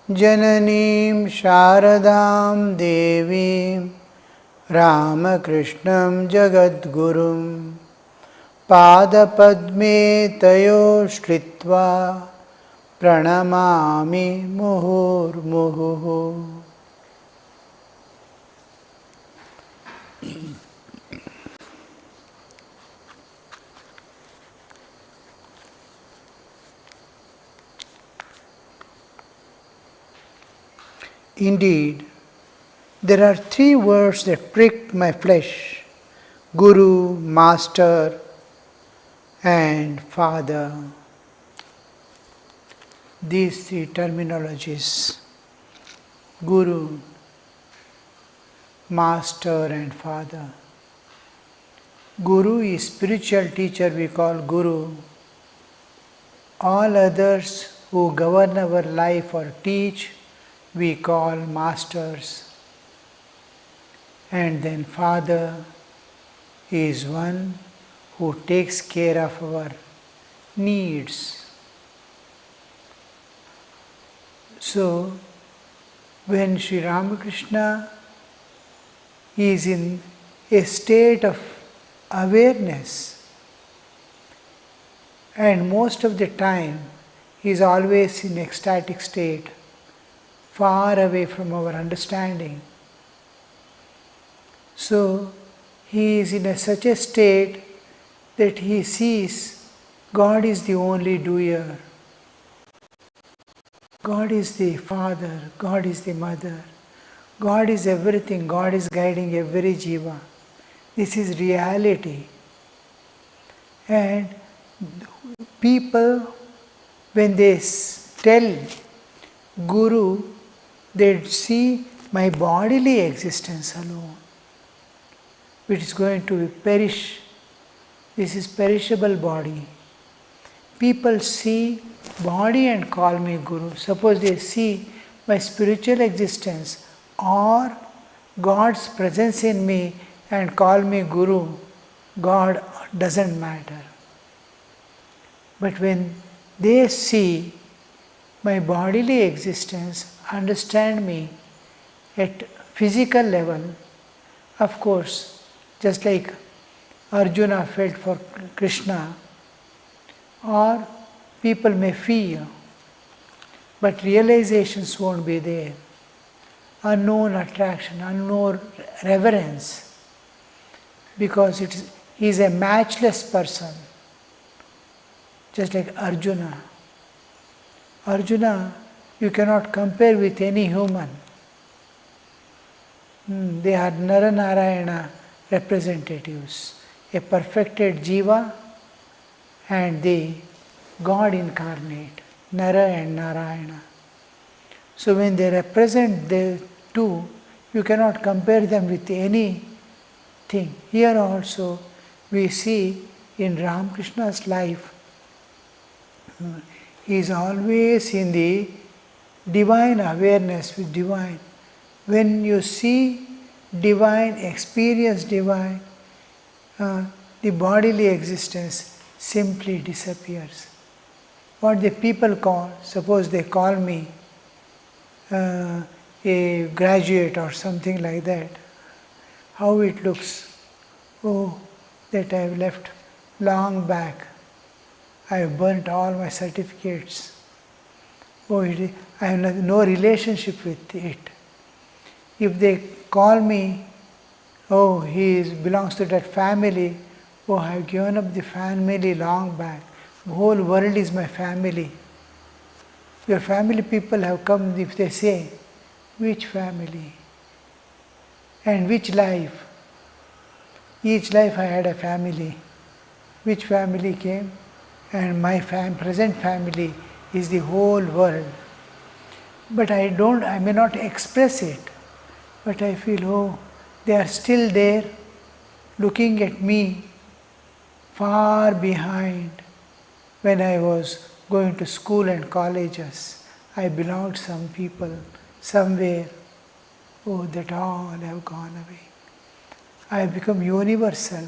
Jananim Sharadam Devim Ramakrishnam Jagadgurum Padapadme Tayo Shlitva Pranamami Muhurmuhu. Indeed, there are three words that pricked my flesh: Guru, Master, and Father. These three terminologies: Guru, Master, and Father. Guru is spiritual teacher, we call Guru. All others who govern our life or teach, we call masters. And then Father is one who takes care of our needs. So, when Sri Ramakrishna is in a state of awareness, and most of the time he is always in ecstatic state, far away from our understanding. So he is in such a state that he sees God is the only doer. God is the Father, God is the Mother, God is everything, God is guiding every jiva. This is reality. And people, when they tell Guru, they see my bodily existence alone, which is going to perish. This is perishable body. People see body and call me Guru. Suppose they see my spiritual existence or God's presence in me and call me Guru, God doesn't matter. But when they see my bodily existence, understand me at physical level, of course, just like Arjuna felt for Krishna, or people may feel, but realizations won't be there. Unknown attraction, unknown reverence, because he is a matchless person, just like Arjuna. Arjuna, you cannot compare with any human. They are Nara-Narayana representatives, a perfected jiva and the God incarnate, Nara and Narayana. So when they represent the two, you cannot compare them with anything. Here also we see in Ramakrishna's life, he is always in the divine awareness with divine. When you see divine, experience divine, the bodily existence simply disappears. What the people call, suppose they call me a graduate or something like that, how it looks. Oh, that I have left long back. I have burnt all my certificates. Oh, I have no relationship with it. If they call me, oh, he belongs to that family, oh, I have given up the family long back. The whole world is my family. Your family people have come, if they say, which family? And which life? Each life I had a family. Which family came? And my present family is the whole world. But I may not express it, but I feel, oh, they are still there, looking at me far behind. When I was going to school and colleges, I belonged to some people, somewhere. Oh, that all have gone away. I have become universal.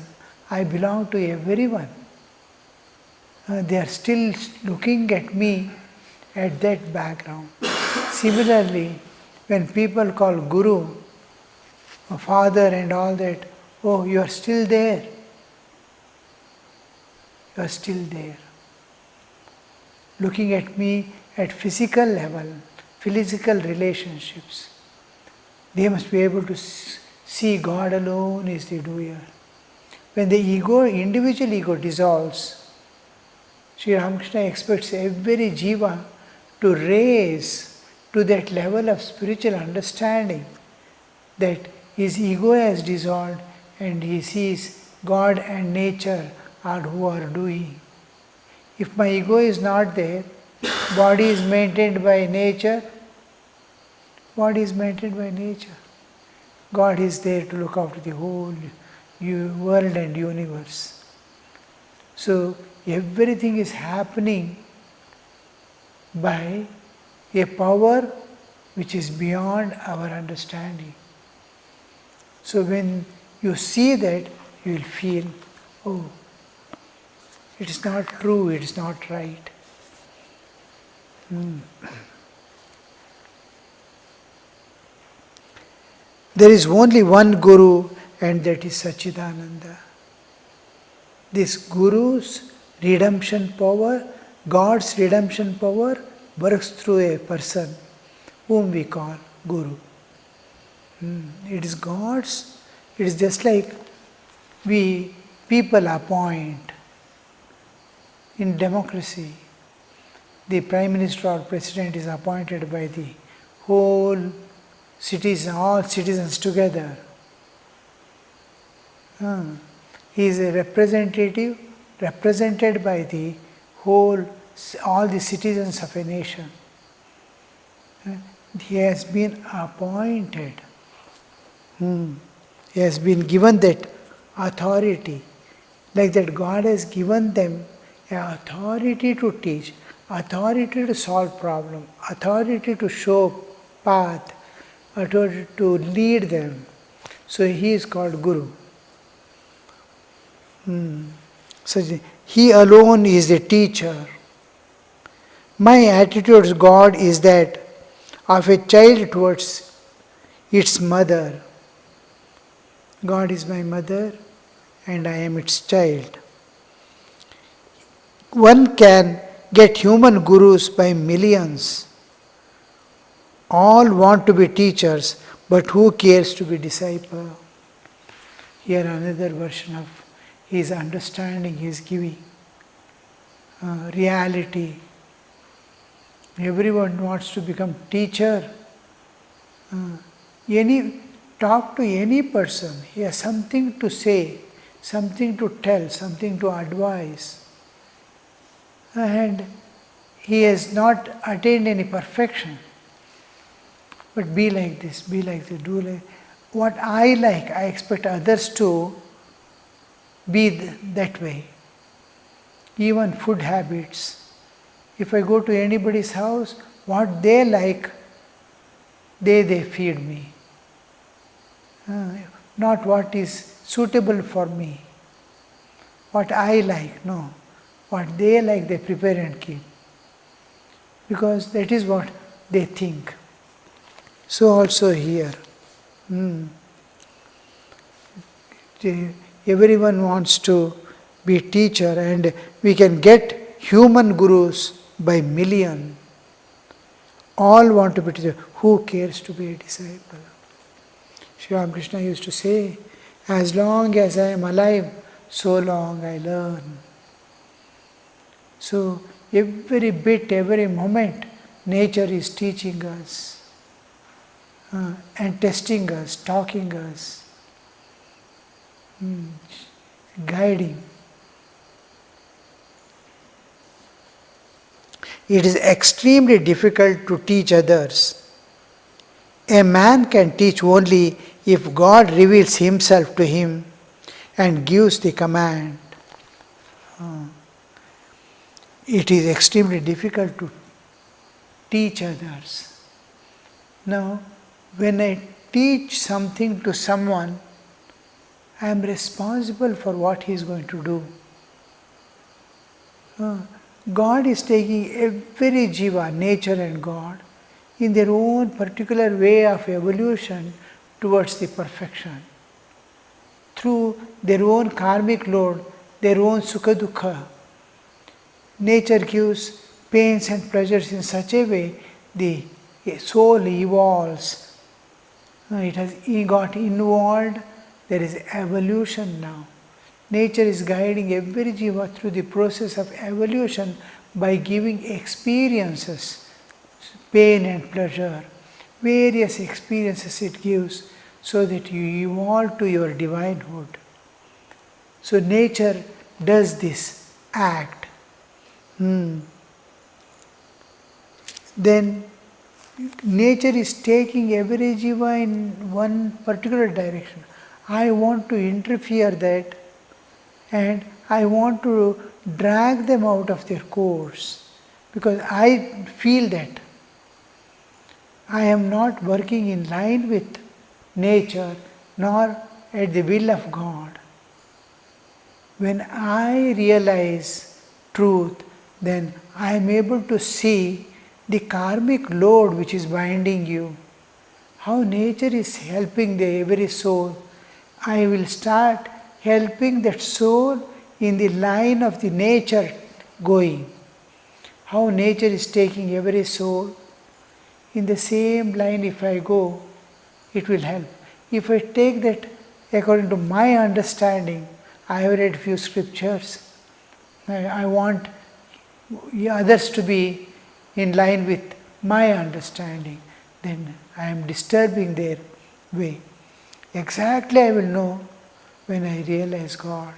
I belong to everyone. They are still looking at me at that background. Similarly, when people call Guru, a father and all that, oh, you are still there. You are still there. Looking at me at physical level, physical relationships, they must be able to see God alone is the doer. When the ego, individual ego dissolves, Sri Ramakrishna expects every jiva to raise to that level of spiritual understanding that his ego has dissolved and he sees God and nature are who are doing. If my ego is not there, body is maintained by nature, body is maintained by nature. God is there to look after the whole world and universe. So everything is happening by a power which is beyond our understanding. So when you see that, you will feel, oh, it is not true, it is not right. There is only one Guru, and that is Sachidananda. This Guru's redemption power, God's redemption power, works through a person whom we call Guru. It is God's, it is just like we people appoint. In democracy, the Prime Minister or President is appointed by the whole citizens, all citizens together. He is a representative represented by the whole, all the citizens of a nation. He has been appointed. He has been given that authority. Like that God has given them authority to teach, authority to solve problem, authority to show path, authority to lead them. So he is called Guru. So he alone is the teacher. My attitude towards God is that of a child towards its mother. God is my mother and I am its child. One can get human gurus by millions. All want to be teachers, but who cares to be disciple? Here another version of his understanding, his giving. Reality. Everyone wants to become teacher. Talk to any person. He has something to say, something to tell, something to advise. And he has not attained any perfection. But be like this, be like this, do like what I like. I expect others to be that way. Even food habits. If I go to anybody's house, what they like, they feed me. Not what is suitable for me. What I like, no. What they like, they prepare and keep. Because that is what they think. So also here. Everyone wants to be teacher, and we can get human gurus by million. All want to be teacher. Who cares to be a disciple? Sri Ramakrishna used to say, as long as I am alive, so long I learn. So every bit, every moment, nature is teaching us and testing us, talking us, guiding. It is extremely difficult to teach others. A man can teach only if God reveals himself to him and gives the command. It is extremely difficult to teach others. Now, when I teach something to someone, I am responsible for what he is going to do. God is taking every jiva, nature and God, in their own particular way of evolution towards the perfection. Through their own karmic load, their own sukha dukkha. Nature gives pains and pleasures in such a way the soul evolves. It has got involved, there is evolution now. Nature is guiding every jiva through the process of evolution by giving experiences, pain and pleasure, various experiences it gives so that you evolve to your divinehood. So nature does this act. Then nature is taking every jiva in one particular direction. I want to interfere that, and I want to drag them out of their course, because I feel that I am not working in line with nature nor at the will of God. When I realize truth, then I am able to see the karmic load which is binding you, how nature is helping the every soul. I will start helping that soul in the line of the nature going. How nature is taking every soul. In the same line if I go, it will help. If I take that according to my understanding, I have read few scriptures, I want others to be in line with my understanding, then I am disturbing their way. Exactly I will know when I realize God.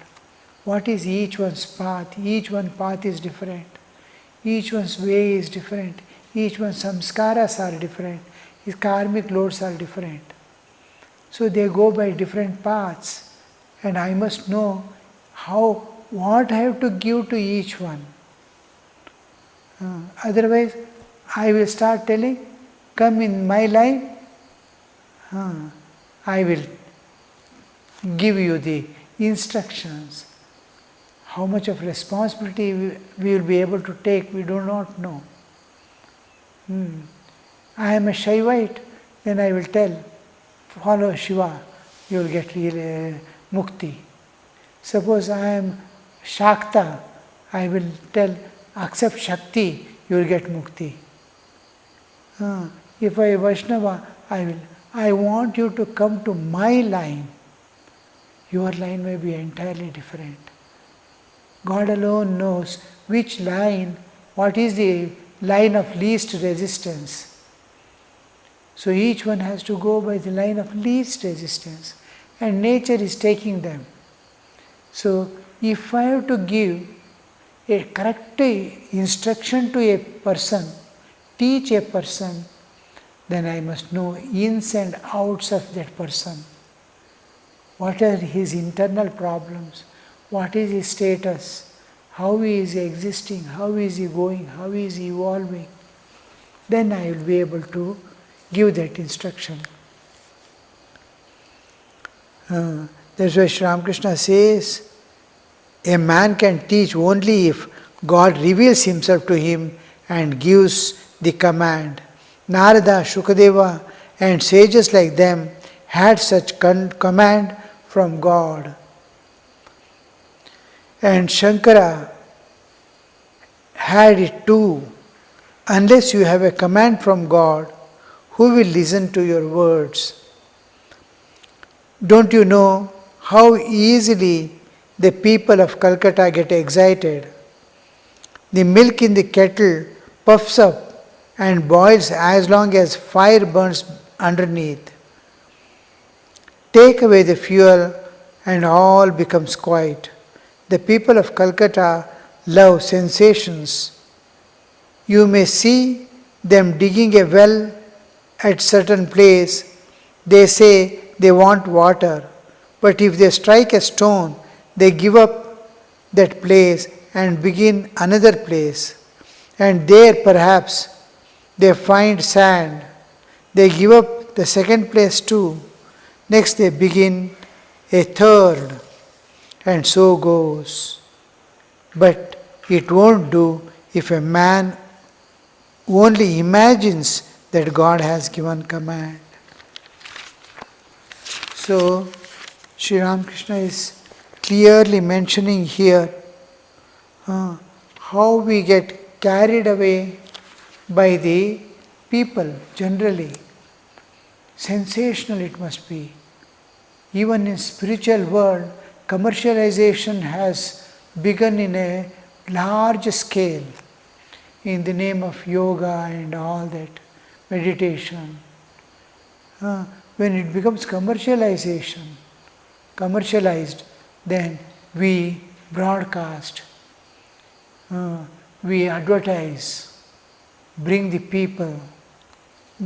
What is each one's path? Each one's path is different. Each one's way is different. Each one's samskaras are different. His karmic loads are different. So they go by different paths, and I must know what I have to give to each one. Otherwise, I will start telling, come in my line, I will give you the instructions. How much of responsibility we will be able to take, we do not know. I am a Shaivite, then I will tell, follow Shiva, you will get mukti. Suppose I am Shakta, I will tell, accept Shakti, you will get mukti. If I am Vaishnava, I want you to come to my line. Your line may be entirely different. God alone knows which line, what is the line of least resistance. So each one has to go by the line of least resistance, and nature is taking them. So if I have to give a correct instruction to a person, teach a person, then I must know ins and outs of that person. What are his internal problems? What is his status? How he is existing? How is he going? How is he evolving? Then I will be able to give that instruction. That's why Sri Ramakrishna says, a man can teach only if God reveals himself to him and gives the command. Narada, Shukadeva and sages like them had such command from God. And Shankara had it too. Unless you have a command from God, who will listen to your words? Don't you know how easily the people of Calcutta get excited? The milk in the kettle puffs up and boils as long as fire burns underneath. Take away the fuel and all becomes quiet. The people of Calcutta love sensations. You may see them digging a well at certain place. They say they want water, but if they strike a stone, they give up that place and begin another place. And there perhaps they find sand. They give up the second place too. Next they begin a third, and so goes. But it won't do if a man only imagines that God has given command. So, Sri Ramakrishna is clearly mentioning here how we get carried away by the people generally. Sensational it must be. Even in spiritual world, commercialization has begun in a large scale in the name of yoga and all that, meditation. When it becomes commercialized, then we broadcast, we advertise, bring the people,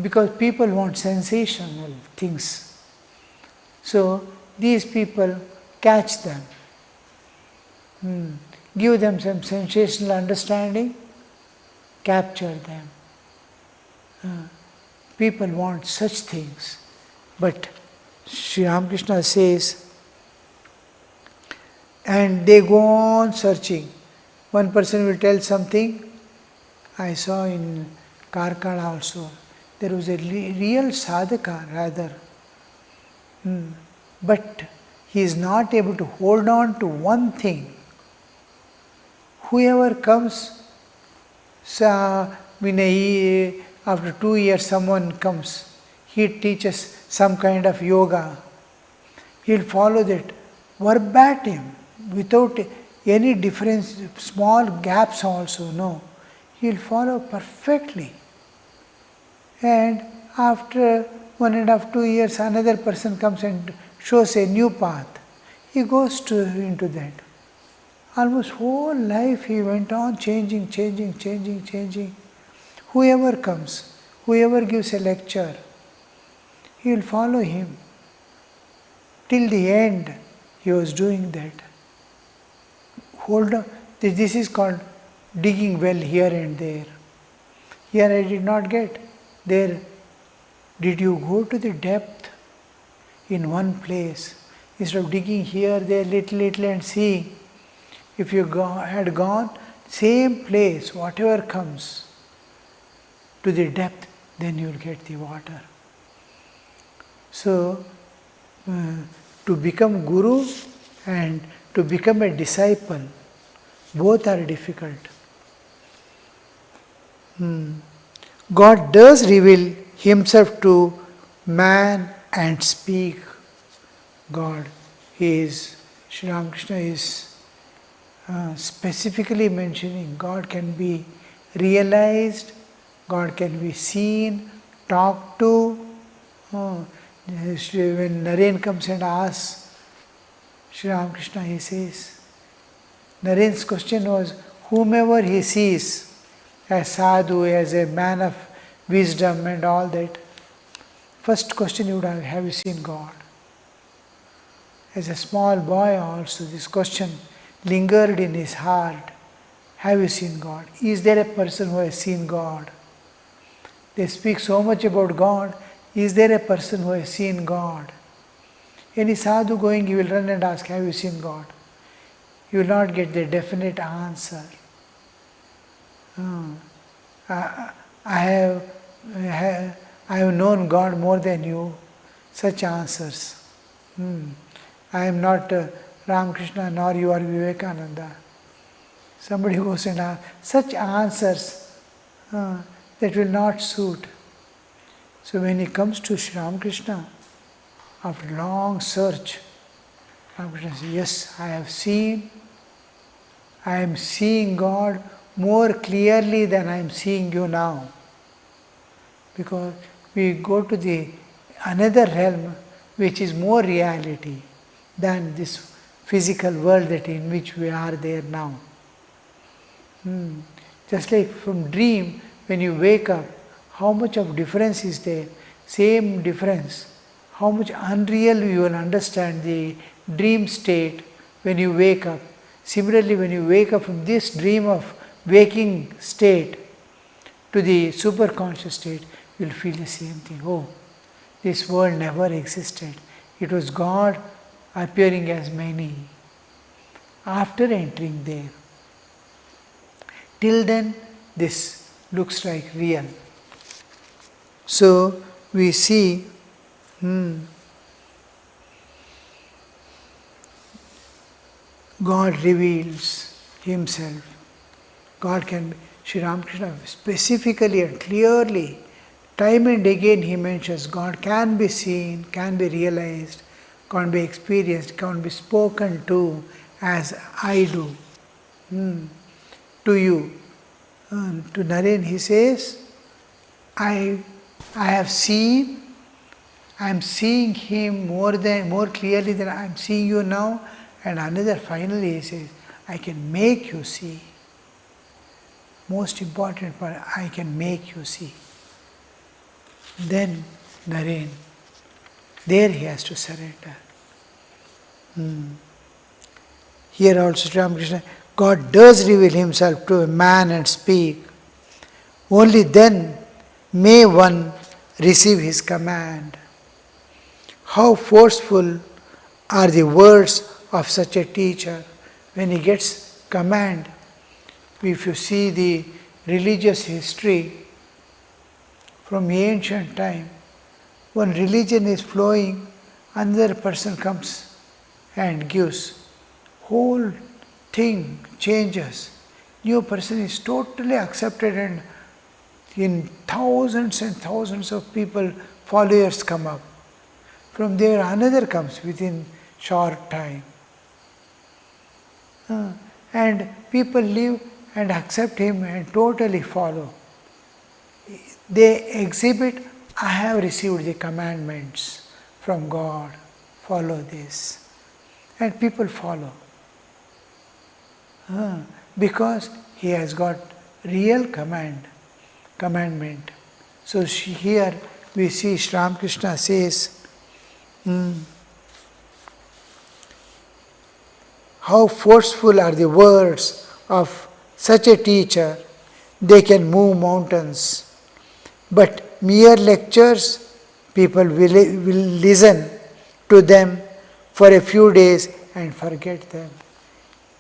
because people want sensational things. So these people catch them, give them some sensational understanding, capture them. People want such things. But Sri Ramakrishna says, and they go on searching. One person will tell something. I saw in Karkala also, there was a real sadhaka rather. But he is not able to hold on to one thing. Whoever comes, after 2 years someone comes, he teaches some kind of yoga. He will follow that verbatim, without any difference, small gaps also, no. He will follow perfectly. And after 1.5, 2 years, another person comes and shows a new path. He goes into that. Almost whole life he went on changing. Whoever comes, whoever gives a lecture, he will follow him. Till the end, he was doing that. Hold on. This is called digging well here and there. Here I did not get. There, did you go to the depth in one place? Instead of digging here, there, little and seeing. If you had gone, same place, whatever comes, to the depth, then you will get the water. So, to become Guru and to become a disciple, both are difficult. God does reveal Himself to man and speak. God is, Sri Ramakrishna is specifically mentioning God can be realized, God can be seen, talked to. When Naren comes and asks Sri Ramakrishna, he says, Naren's question was, whomever he sees as sadhu, as a man of wisdom and all that, first question he would have you seen God? As a small boy also, this question lingered in his heart. Have you seen God? Is there a person who has seen God? They speak so much about God. Is there a person who has seen God? Any sadhu going, he will run and ask, have you seen God? You will not get the definite answer. I have known God more than you. Such answers. I am not Ramakrishna, nor you are Vinayakananda. Somebody goes and asks, such answers that will not suit. So when he comes to Sri Ramakrishna, after long search, Ramakrishna says, yes, I have seen, I am seeing God more clearly than I am seeing you now. Because we go to the another realm which is more reality than this physical world that in which we are there now. Just like from dream, when you wake up, how much of difference is there? Same difference. How much unreal you will understand the dream state when you wake up. Similarly, when you wake up from this dream of waking state to the superconscious state, you will feel the same thing. Oh, this world never existed. It was God appearing as many. After entering there, till then, this looks like real. So we see God reveals Himself. God can be, Sri Ramakrishna specifically and clearly, time and again he mentions God can be seen, can be realized, can be experienced, can be spoken to as I do. To you. To Naren he says, I have seen, I am seeing him more clearly than I am seeing you now. And another finally he says, I can make you see. Most important part, I can make you see. Then Naren, there he has to surrender. Here also Sri Ramakrishna, God does reveal Himself to a man and speak. Only then may one receive His command. How forceful are the words of such a teacher when he gets command. If you see the religious history from ancient time, when religion is flowing, another person comes and gives. Whole thing changes. New person is totally accepted, and in thousands and thousands of people, followers come up. From there another comes within short time. And people live and accept him and totally follow. They exhibit, I have received the commandments from God, follow this. And people follow. Because he has got real commandment. So here we see Sri Ramakrishna says, how forceful are the words of such a teacher, they can move mountains. But mere lectures, people will listen to them for a few days and forget them.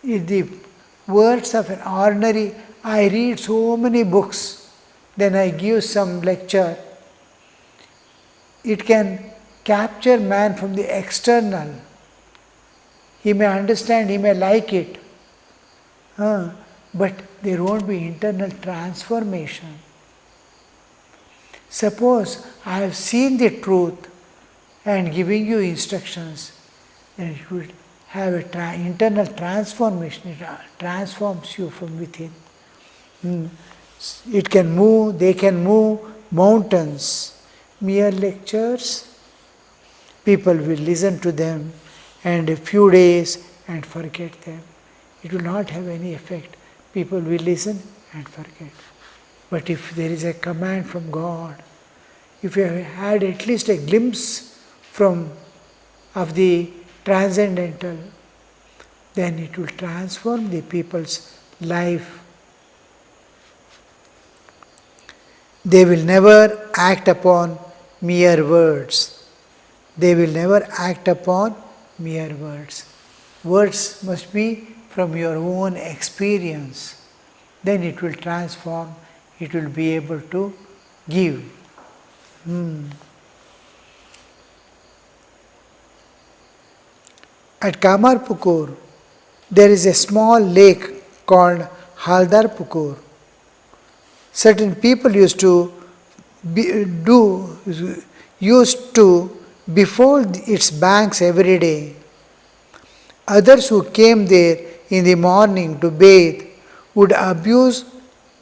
In the words of an ordinary, I read so many books, then I give some lecture. It can capture man from the external. He may understand, he may like it, but there won't be internal transformation. Suppose I have seen the truth and giving you instructions, then it will have an internal transformation. It transforms you from within. It can move, they can move mountains. Mere lectures, people will listen to them and a few days and forget them. It will not have any effect. People will listen and forget. But if there is a command from God, if you have had at least a glimpse of the transcendental, then it will transform the people's life. They will never act upon mere words. They will never act upon mere words. Words must be from your own experience. Then it will transform, it will be able to give. At Kamarpukur, there is a small lake called Haldarpukur. Certain people used to befold its banks every day. Others who came there in the morning to bathe would abuse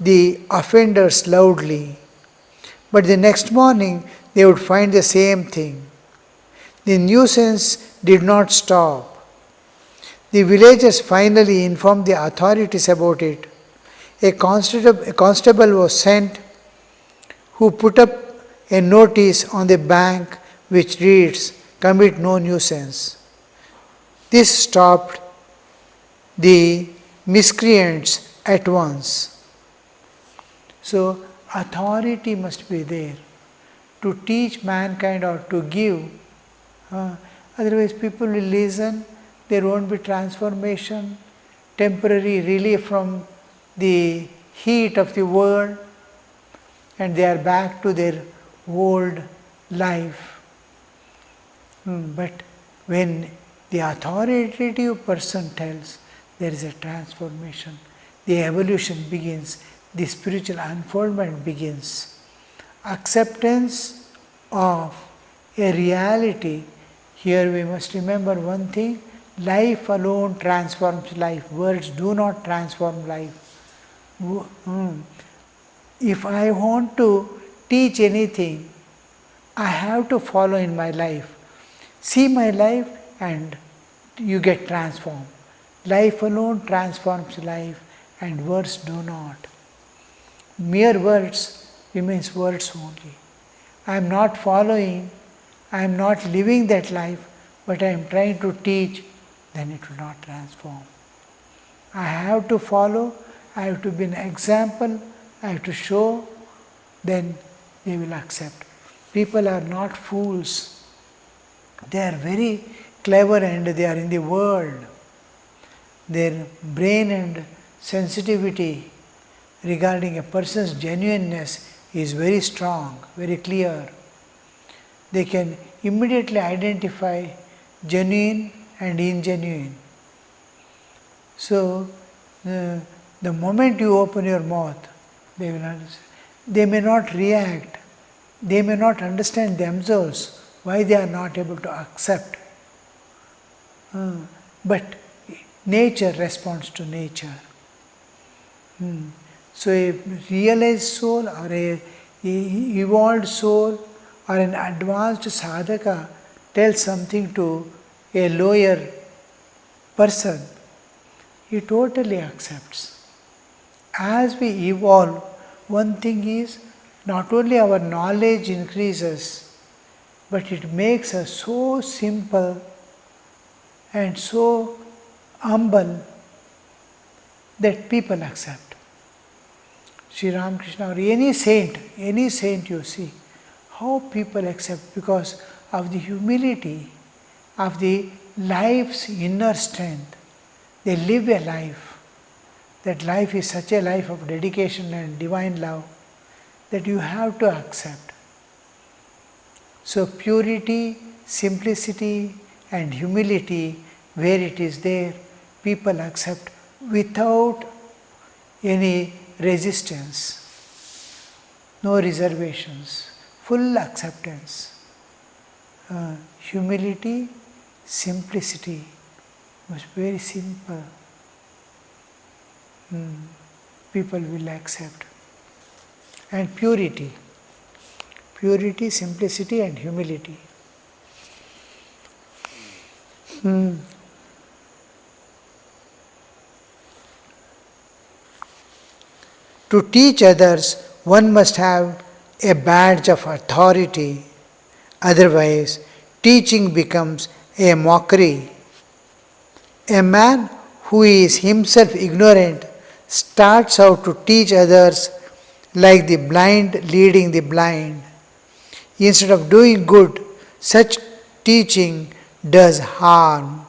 the offenders loudly. But the next morning they would find the same thing. The nuisance did not stop. The villagers finally informed the authorities about it. A constable was sent who put up a notice on the bank which reads, "Commit no nuisance." This stopped the miscreants at once. So authority must be there to teach mankind or to give. Otherwise people will listen, there won't be transformation, temporary relief from the heat of the world, and they are back to their old life. But when the authoritative person tells, there is a transformation. The evolution begins. The spiritual unfoldment begins. Acceptance of a reality. Here we must remember one thing, life alone transforms life. Words do not transform life. If I want to teach anything, I have to follow in my life. See my life and you get transformed. Life alone transforms life and words do not. Mere words remains words only. I am not following, I am not living that life, but I am trying to teach, then it will not transform. I have to follow, I have to be an example, I have to show, then they will accept. People are not fools. They are very clever and they are in the world. Their brain and sensitivity regarding a person's genuineness is very strong, very clear. They can immediately identify genuine and ingenuine. So, the moment you open your mouth, they will understand. They may not react, they may not understand themselves why they are not able to accept. But nature responds to nature. So a realized soul or a evolved soul or an advanced sadhaka tells something to a lower person, he totally accepts. As we evolve, one thing is not only our knowledge increases, but it makes us so simple and so humble that people accept. Sri Ramakrishna or any saint you see, how people accept because of the humility, of the life's inner strength. They live a life. That life is such a life of dedication and divine love that you have to accept. So purity, simplicity and humility, where it is there, people accept without any resistance, no reservations, full acceptance. Humility, simplicity, was very simple. People will accept. And purity, simplicity and humility. To teach others, one must have a badge of authority, otherwise teaching becomes a mockery. A man who is himself ignorant starts out to teach others like the blind leading the blind. Instead of doing good, such teaching does harm.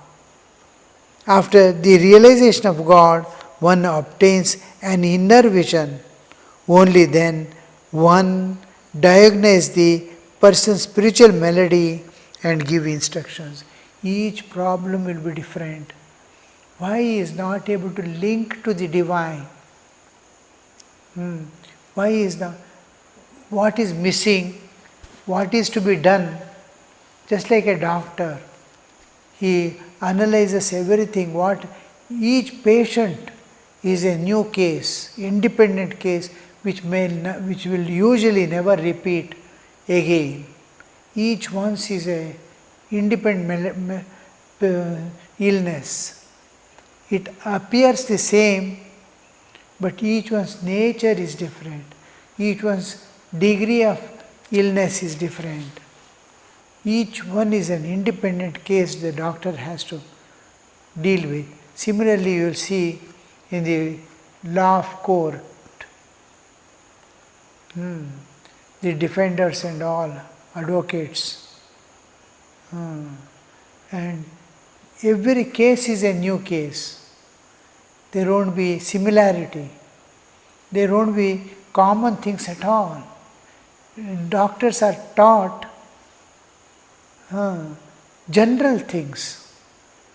After the realization of God, one obtains an inner vision. Only then one diagnoses the person's spiritual malady and give instructions. Each problem will be different. Why he is not able to link to the divine? Why is not? What is missing? What is to be done? Just like a doctor, he analyzes everything. What each patient is a new case, independent case, which will usually never repeat again. Each one is a independent illness. It appears the same, but each one's nature is different. Each one's degree of illness is different. Each one is an independent case the doctor has to deal with. Similarly, you will see in the law of court, the defenders and all, advocates. And every case is a new case. There won't be similarity. There won't be common things at all. Doctors are taught general things.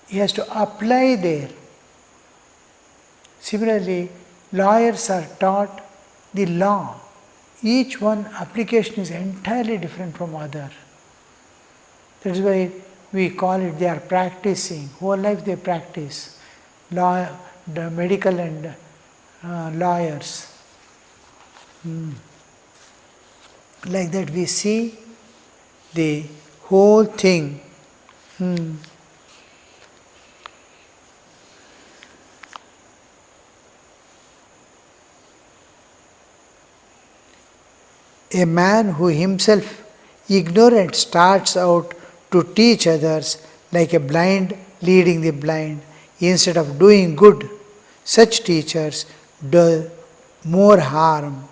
He has to apply there. Similarly, lawyers are taught the law. Each one application is entirely different from other. That's why we call it they are practicing. Whole life they practice. Law, the medical and lawyers. Like that we see the whole thing. A man who himself ignorant starts out to teach others like a blind leading the blind instead of doing good. Such teachers do more harm.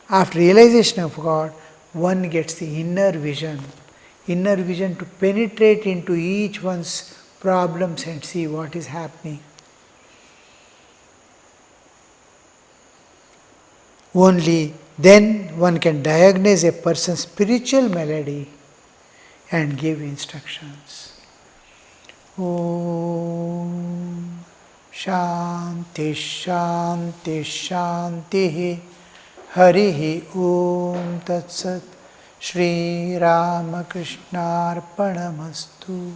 After realization of God, one gets the inner vision to penetrate into each one's problems and see what is happening. Only then one can diagnose a person's spiritual malady and give instructions. Om Shanti Shanti Shanti Harihi Om Tat Sat Shri Ramakrishna Arpanamastu.